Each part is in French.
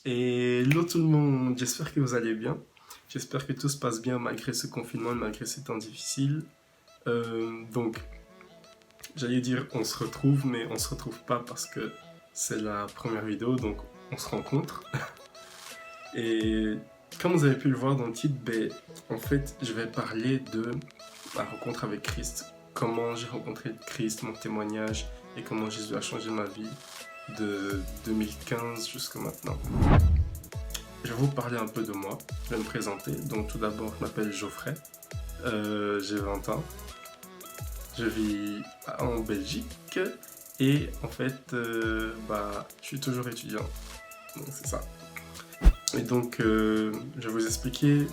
Hello tout le monde, j'espère que vous allez bien. J'espère que tout se passe bien malgré ce confinement et malgré ces temps difficiles. Donc, j'allais dire on se retrouve, mais on se retrouve pas parce que c'est la première vidéo, donc on se rencontre. Et comme vous avez pu le voir dans le titre, en fait, je vais parler de ma rencontre avec Christ. Comment j'ai rencontré Christ, mon témoignage et comment Jésus a changé ma vie de 2015 jusqu'à maintenant. Je vais vous parler un peu de moi, je vais me présenter. Donc tout d'abord, je m'appelle Geoffrey, j'ai 20 ans, je vis en Belgique et en fait, je suis toujours étudiant, donc c'est ça. Et donc, je vais vous expliquer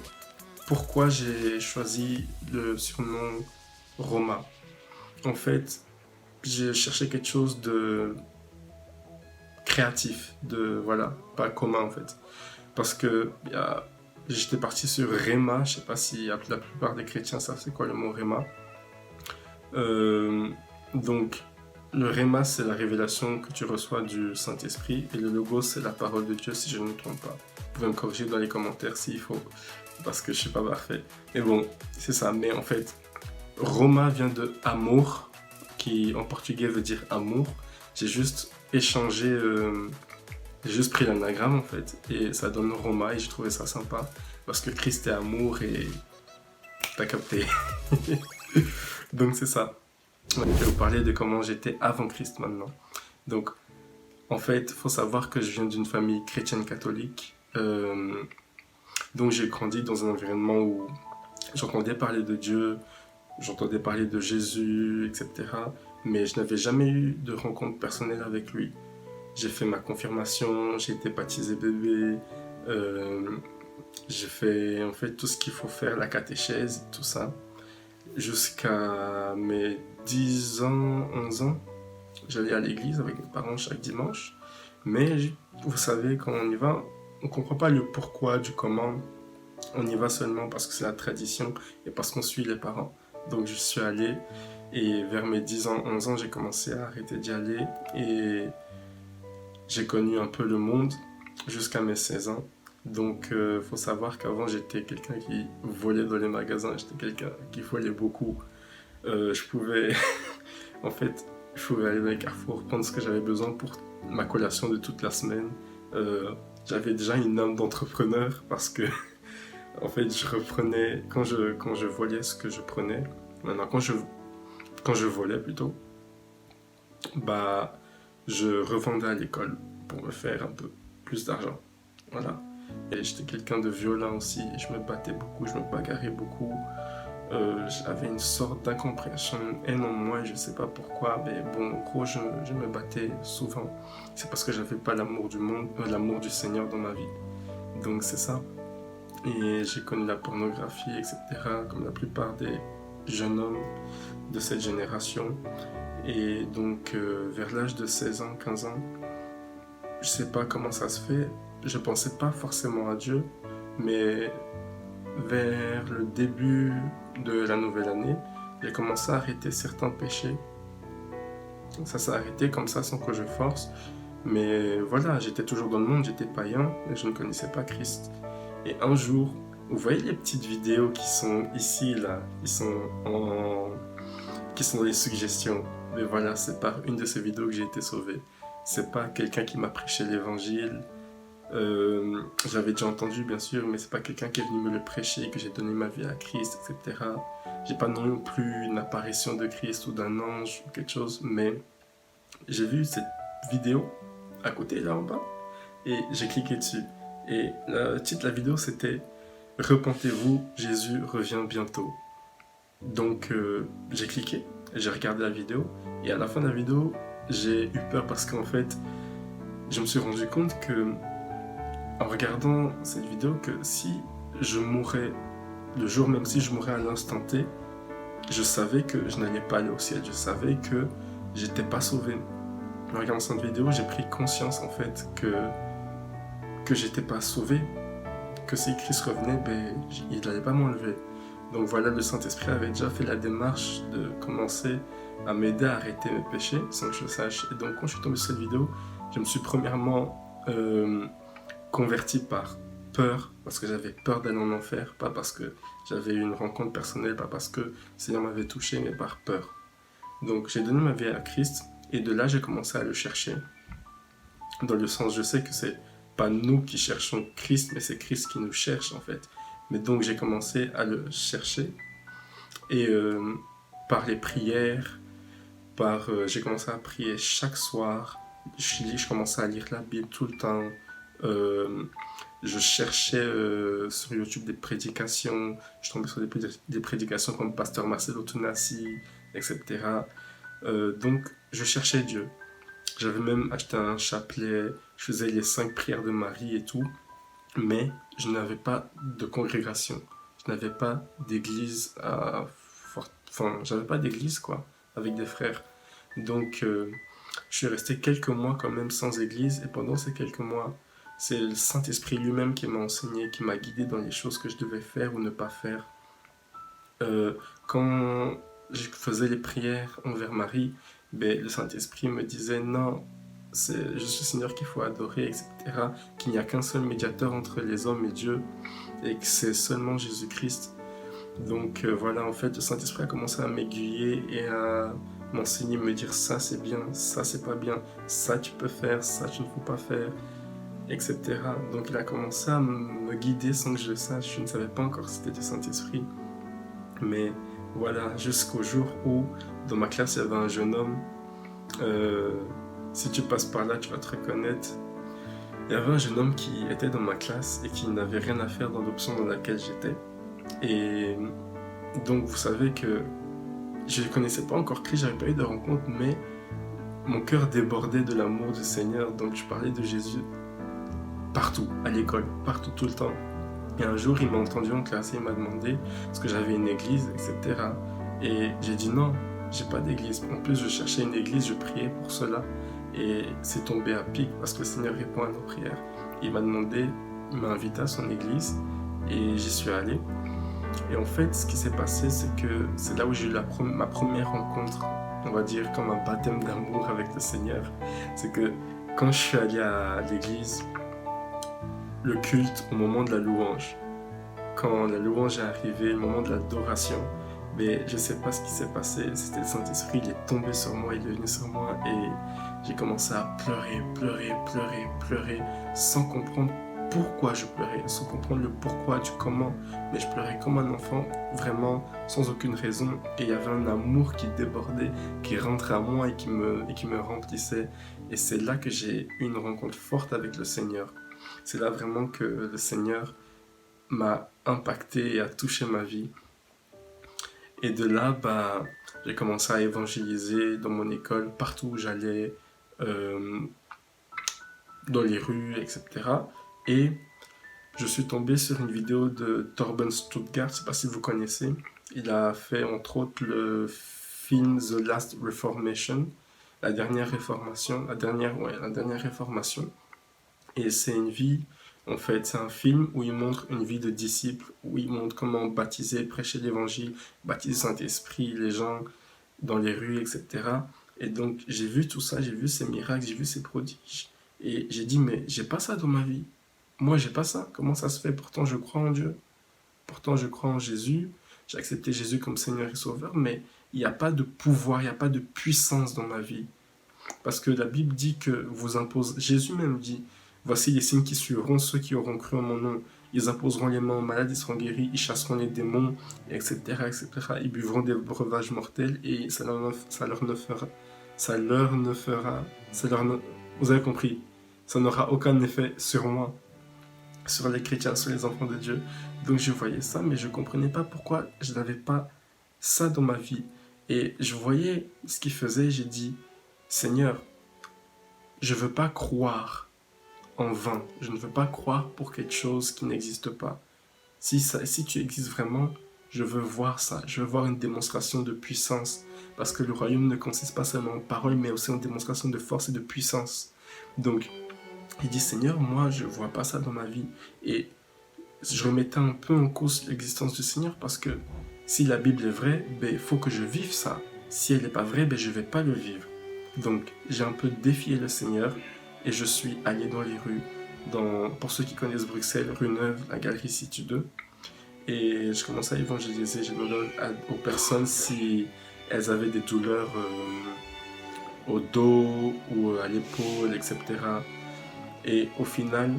pourquoi j'ai choisi le surnom Roma. En fait, j'ai cherché quelque chose de créatif, voilà, pas commun en fait. Parce que j'étais parti sur Réma, je sais pas si la plupart des chrétiens savent c'est quoi le mot Réma. Donc, le Réma, c'est la révélation que tu reçois du Saint-Esprit, et le Logos, c'est la parole de Dieu, si je ne me trompe pas. Vous pouvez me corriger dans les commentaires s'il faut, parce que je suis pas parfait. Mais bon, c'est ça. Mais en fait, Roma vient de amour, qui en portugais veut dire amour. J'ai juste échangé, j'ai juste pris l'anagramme en fait, et ça donne Roma, et j'ai trouvé ça sympa, parce que Christ est amour, et t'as capté. Donc c'est ça. Je vais vous parler de comment j'étais avant Christ maintenant. Donc, en fait, il faut savoir que je viens d'une famille chrétienne catholique. Donc j'ai grandi dans un environnement où j'entendais parler de Dieu, j'entendais parler de Jésus, etc. Mais je n'avais jamais eu de rencontre personnelle avec lui. J'ai fait ma confirmation, j'ai été baptisé bébé, j'ai fait en fait tout ce qu'il faut faire, la catéchèse, tout ça. Jusqu'à mes 10 ans, 11 ans, j'allais à l'église avec mes parents chaque dimanche. Mais vous savez, quand on y va, on ne comprend pas le pourquoi du comment. On y va seulement parce que c'est la tradition et parce qu'on suit les parents. Donc je suis allé, et vers mes 10 ans, 11 ans, j'ai commencé à arrêter d'y aller. Et j'ai connu un peu le monde jusqu'à mes 16 ans. Donc, faut savoir qu'avant, j'étais quelqu'un qui volait dans les magasins. J'étais quelqu'un qui volait beaucoup. Je pouvais, en fait, je pouvais aller dans les carrefours, prendre ce que j'avais besoin pour ma collation de toute la semaine. J'avais déjà une âme d'entrepreneur parce que, en fait, je reprenais, quand je volais ce que je prenais, maintenant, quand je volais plutôt, je revendais à l'école pour me faire un peu plus d'argent. Voilà. Et j'étais quelqu'un de violent aussi, je me battais beaucoup, je me bagarrais beaucoup. J'avais une sorte d'incompréhension, une haine en moi, je sais pas pourquoi, mais bon, en gros, je me battais souvent. C'est parce que j'avais pas l'amour du monde, l'amour du Seigneur dans ma vie. Donc c'est ça. Et j'ai connu la pornographie, etc., comme la plupart des jeunes hommes de cette génération. Et donc, vers l'âge de 16 ans, 15 ans, je sais pas comment ça se fait, je pensais pas forcément à Dieu, mais vers le début de la nouvelle année, j'ai commencé à arrêter certains péchés. Ça s'est arrêté comme ça sans que je force. Mais voilà, j'étais toujours dans le monde, j'étais païen, mais je ne connaissais pas Christ. Et un jour, vous voyez les petites vidéos qui sont ici, là, qui sont les suggestions. Mais voilà, c'est par une de ces vidéos que j'ai été sauvé. C'est pas quelqu'un qui m'a prêché l'évangile. J'avais déjà entendu bien sûr, mais c'est pas quelqu'un qui est venu me le prêcher, que j'ai donné ma vie à Christ, etc. J'ai pas non plus une apparition de Christ ou d'un ange ou quelque chose, mais j'ai vu cette vidéo à côté là en bas et j'ai cliqué dessus. Et le titre de la vidéo c'était Repentez-vous, Jésus revient bientôt. Donc j'ai cliqué, j'ai regardé la vidéo et à la fin de la vidéo j'ai eu peur parce qu'en fait je me suis rendu compte que en regardant cette vidéo que si je mourais le jour même, si je mourais à l'instant T, je savais que je n'allais pas aller au ciel, je savais que j'étais pas sauvé. En regardant cette vidéo, j'ai pris conscience en fait que j'étais pas sauvé, que si Christ revenait, il n'allait pas m'enlever. Donc voilà, le Saint-Esprit avait déjà fait la démarche de commencer à m'aider à arrêter mes péchés sans que je le sache. Et donc quand je suis tombé sur cette vidéo, je me suis premièrement converti par peur, parce que j'avais peur d'aller en enfer, pas parce que j'avais eu une rencontre personnelle, pas parce que le Seigneur m'avait touché, mais par peur. Donc j'ai donné ma vie à Christ, et de là j'ai commencé à le chercher. Dans le sens, je sais que c'est pas nous qui cherchons Christ, mais c'est Christ qui nous cherche en fait. Mais donc j'ai commencé à le chercher, et par les prières, j'ai commencé à prier chaque soir, je commençais à lire la Bible tout le temps, euh, je cherchais sur YouTube des prédications, je tombais sur des prédications comme Pasteur Marcelo Tunasi, etc. Donc je cherchais Dieu. J'avais même acheté un chapelet, je faisais les 5 prières de Marie et tout, mais je n'avais pas de congrégation, je n'avais pas d'église enfin, j'avais pas d'église quoi, avec des frères. Donc, je suis resté quelques mois quand même sans église, et pendant ces quelques mois, c'est le Saint-Esprit lui-même qui m'a enseigné, qui m'a guidé dans les choses que je devais faire ou ne pas faire. Quand je faisais les prières envers Marie, ben, le Saint-Esprit me disait non, c'est juste le Seigneur qu'il faut adorer, etc. Qu'il n'y a qu'un seul médiateur entre les hommes et Dieu, et que c'est seulement Jésus-Christ. Donc voilà, en fait, le Saint-Esprit a commencé à m'aiguiller et à m'enseigner, me dire ça c'est bien, ça c'est pas bien, ça tu peux faire, ça tu ne peux pas faire, etc. Donc il a commencé à me guider sans que je le sache. Je ne savais pas encore que c'était du Saint-Esprit. Mais voilà, jusqu'au jour où dans ma classe il y avait un jeune homme. Si tu passes par là, tu vas te reconnaître. Il y avait un jeune homme qui était dans ma classe et qui n'avait rien à faire dans l'option dans laquelle j'étais. Et donc vous savez que je ne connaissais pas encore Christ, j'avais pas eu de rencontre, mais mon cœur débordait de l'amour du Seigneur. Donc je parlais de Jésus partout, à l'école, partout, tout le temps. Et un jour, il m'a entendu en classe et il m'a demandé est-ce que j'avais une église, etc. Et j'ai dit non, j'ai pas d'église. En plus, je cherchais une église, je priais pour cela. Et c'est tombé à pic parce que le Seigneur répond à nos prières. Il m'a invité à son église et j'y suis allé. Et en fait, ce qui s'est passé, c'est que c'est là où j'ai eu ma première rencontre, on va dire comme un baptême d'amour avec le Seigneur. C'est que quand je suis allé à l'église, le culte au moment de la louange, quand la louange est arrivée, le moment de l'adoration, mais je sais pas ce qui s'est passé, c'était le Saint-Esprit, il est tombé sur moi, il est venu sur moi et j'ai commencé à pleurer, sans comprendre pourquoi je pleurais, sans comprendre le pourquoi du comment, mais je pleurais comme un enfant, vraiment sans aucune raison, et il y avait un amour qui débordait, qui rentrait à moi et qui me remplissait, et c'est là que j'ai eu une rencontre forte avec le Seigneur. C'est là vraiment que le Seigneur m'a impacté et a touché ma vie. Et de là, j'ai commencé à évangéliser dans mon école, partout où j'allais, dans les rues, etc. Et je suis tombé sur une vidéo de Torben Stuttgart, je ne sais pas si vous connaissez. Il a fait entre autres le film The Last Reformation, la dernière réformation. Et c'est une vie, en fait, c'est un film où il montre une vie de disciple, où il montre comment baptiser, prêcher l'évangile, baptiser le Saint-Esprit, les gens dans les rues, etc. Et donc, j'ai vu tout ça, j'ai vu ces miracles, j'ai vu ces prodiges. Et j'ai dit, mais j'ai pas ça dans ma vie. Moi, j'ai pas ça. Comment ça se fait? Pourtant, je crois en Dieu. Pourtant, je crois en Jésus. J'ai accepté Jésus comme Seigneur et Sauveur, mais il n'y a pas de pouvoir, il n'y a pas de puissance dans ma vie. Parce que la Bible dit que vous imposez, Jésus même dit, voici les signes qui suivront ceux qui auront cru en mon nom. Ils imposeront les mains aux malades, ils seront guéris, ils chasseront les démons, etc., etc. Ils buvront des breuvages mortels et ça leur ne fera, vous avez compris, ça n'aura aucun effet sur moi, sur les chrétiens, sur les enfants de Dieu. Donc je voyais ça, mais je ne comprenais pas pourquoi je n'avais pas ça dans ma vie. Et je voyais ce qu'il faisait, j'ai dit, Seigneur, je ne veux pas croire en vain. Je ne veux pas croire pour quelque chose qui n'existe pas. Si tu existes vraiment, je veux voir ça. Je veux voir une démonstration de puissance. Parce que le royaume ne consiste pas seulement en paroles, mais aussi en démonstration de force et de puissance. Donc, il dit, Seigneur, moi, je ne vois pas ça dans ma vie. Et je remettais un peu en cause l'existence du Seigneur parce que si la Bible est vraie, il faut que je vive ça. Si elle n'est pas vraie, je ne vais pas le vivre. Donc, j'ai un peu défié le Seigneur et je suis allé dans les rues pour ceux qui connaissent Bruxelles, rue Neuve, la galerie Situ 2. Et je commençais à évangéliser. J'ai demandé aux personnes si elles avaient des douleurs au dos ou à l'épaule, etc. Et au final,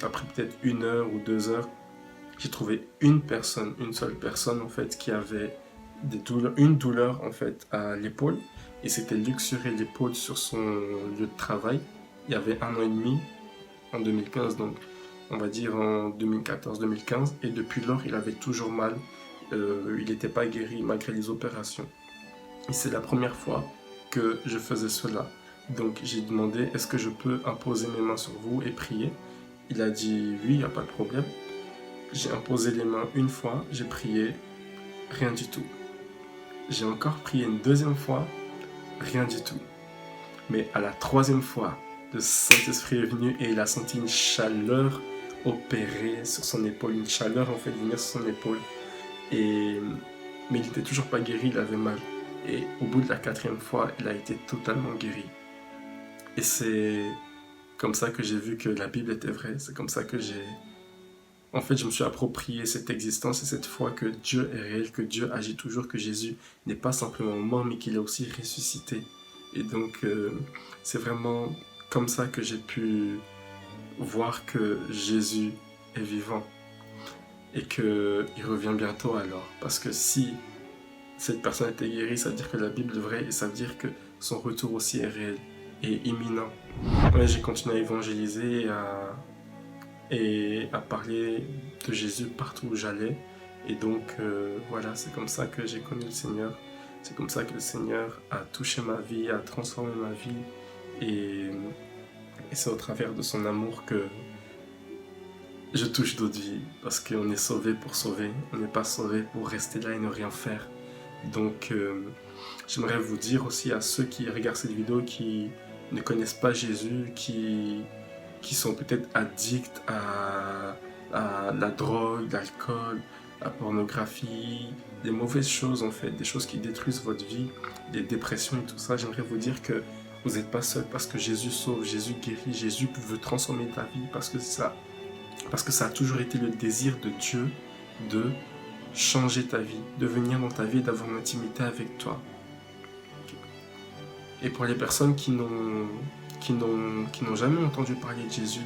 après peut-être 1 heure ou 2 heures, j'ai trouvé une seule personne en fait, qui avait une douleur en fait à l'épaule, et c'était luxurer l'épaule sur son lieu de travail. Il y avait 1 an et demi, en 2015, donc on va dire en 2014-2015, et depuis lors il avait toujours mal. Il n'était pas guéri malgré les opérations. Et c'est la première fois que je faisais cela. Donc j'ai demandé, est-ce que je peux imposer mes mains sur vous et prier? Il a dit oui, il n'y a pas de problème. J'ai imposé les mains une fois, j'ai prié, rien du tout. J'ai encore prié une deuxième fois, rien du tout. Mais à la troisième fois, le Saint-Esprit est venu et il a senti une chaleur opérer sur son épaule, une chaleur en fait venir sur son épaule. Mais il n'était toujours pas guéri, il avait mal. Et au bout de la 4e fois, il a été totalement guéri. Et c'est comme ça que j'ai vu que la Bible était vraie. C'est comme ça que en fait, je me suis approprié cette existence et cette foi que Dieu est réel, que Dieu agit toujours, que Jésus n'est pas simplement mort, mais qu'il est aussi ressuscité. Et donc, c'est vraiment comme ça que j'ai pu voir que Jésus est vivant et qu'il revient bientôt alors. Parce que si cette personne était guérie, ça veut dire que la Bible est vraie et ça veut dire que son retour aussi est réel et imminent. Ouais, j'ai continué à évangéliser et à parler de Jésus partout où j'allais. Et donc, voilà, c'est comme ça que j'ai connu le Seigneur. C'est comme ça que le Seigneur a touché ma vie, a transformé ma vie. Et c'est au travers de son amour que je touche d'autres vies. Parce qu'on est sauvé pour sauver. On n'est pas sauvé pour rester là et ne rien faire. Donc, j'aimerais vous dire aussi à ceux qui regardent cette vidéo, qui ne connaissent pas Jésus, qui sont peut-être addicts à la drogue, l'alcool, la pornographie, des mauvaises choses en fait, des choses qui détruisent votre vie, des dépressions et tout ça. J'aimerais vous dire que vous n'êtes pas seul parce que Jésus sauve, Jésus guérit, Jésus veut transformer ta vie parce que ça a toujours été le désir de Dieu de changer ta vie, de venir dans ta vie et d'avoir une intimité avec toi. Et pour les personnes qui n'ont jamais entendu parler de Jésus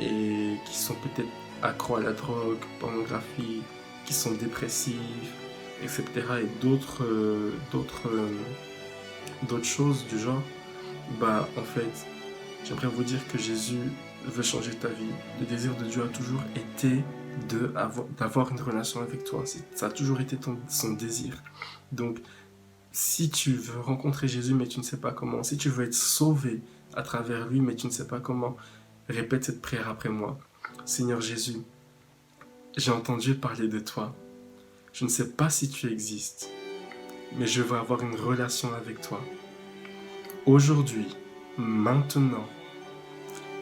et qui sont peut-être accros à la drogue, pornographie, qui sont dépressifs, etc. et d'autres choses du genre, en fait, j'aimerais vous dire que Jésus veut changer ta vie. Le désir de Dieu a toujours été d'avoir une relation avec toi. Ça a toujours été son désir. Donc, si tu veux rencontrer Jésus mais tu ne sais pas comment, si tu veux être sauvé à travers lui mais tu ne sais pas comment, répète cette prière après moi. Seigneur Jésus, j'ai entendu parler de toi. Je ne sais pas si tu existes, mais je veux avoir une relation avec toi. Aujourd'hui, maintenant,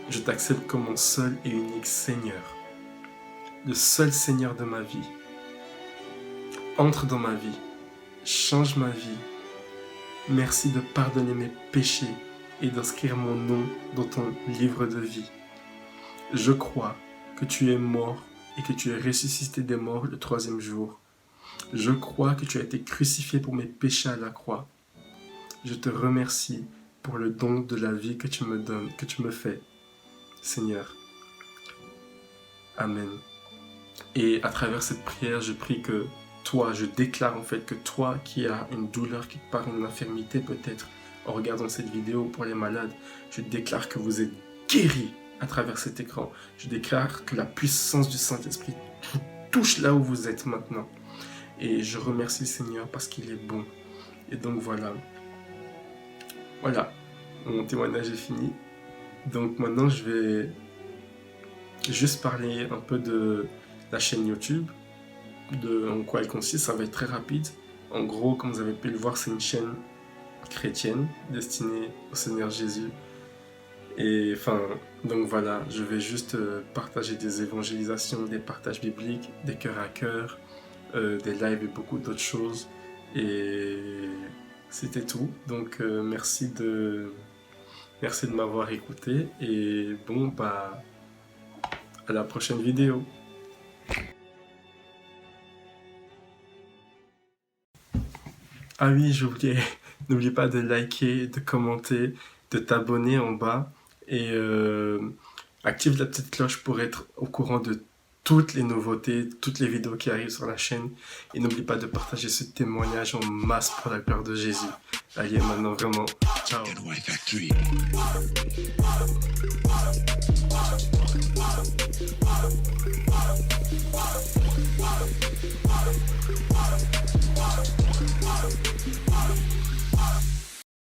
je t'accepte comme mon seul et unique Seigneur, le seul Seigneur de ma vie. Entre dans ma vie, change ma vie. Merci de pardonner mes péchés et d'inscrire mon nom dans ton livre de vie. Je crois que tu es mort et que tu es ressuscité des morts le 3e jour. Je crois que tu as été crucifié pour mes péchés à la croix. Je te remercie pour le don de la vie que tu me donnes, que tu me fais, Seigneur. Amen. Et à travers cette prière, je prie que toi, je déclare en fait que toi qui as une douleur qui te paraît une infirmité peut-être en regardant cette vidéo pour les malades, je déclare que vous êtes guéris à travers cet écran. Je déclare que la puissance du Saint-Esprit vous touche là où vous êtes maintenant. Et je remercie le Seigneur parce qu'il est bon. Et donc voilà, mon témoignage est fini. Donc maintenant, je vais juste parler un peu de la chaîne YouTube, en quoi elle consiste. Ça va être très rapide. En gros, comme vous avez pu le voir, c'est une chaîne chrétienne destinée au Seigneur Jésus. Et donc voilà, je vais juste partager des évangélisations, des partages bibliques, des cœurs à cœur, des lives et beaucoup d'autres choses. Et c'était tout. Donc merci de m'avoir écouté. Et bon, à la prochaine vidéo. Ah oui, j'oubliais, n'oublie pas de liker, de commenter, de t'abonner en bas et active la petite cloche pour être au courant de toutes les nouveautés, toutes les vidéos qui arrivent sur la chaîne. Et n'oublie pas de partager ce témoignage en masse pour la gloire de Jésus. Allez, maintenant vraiment, ciao.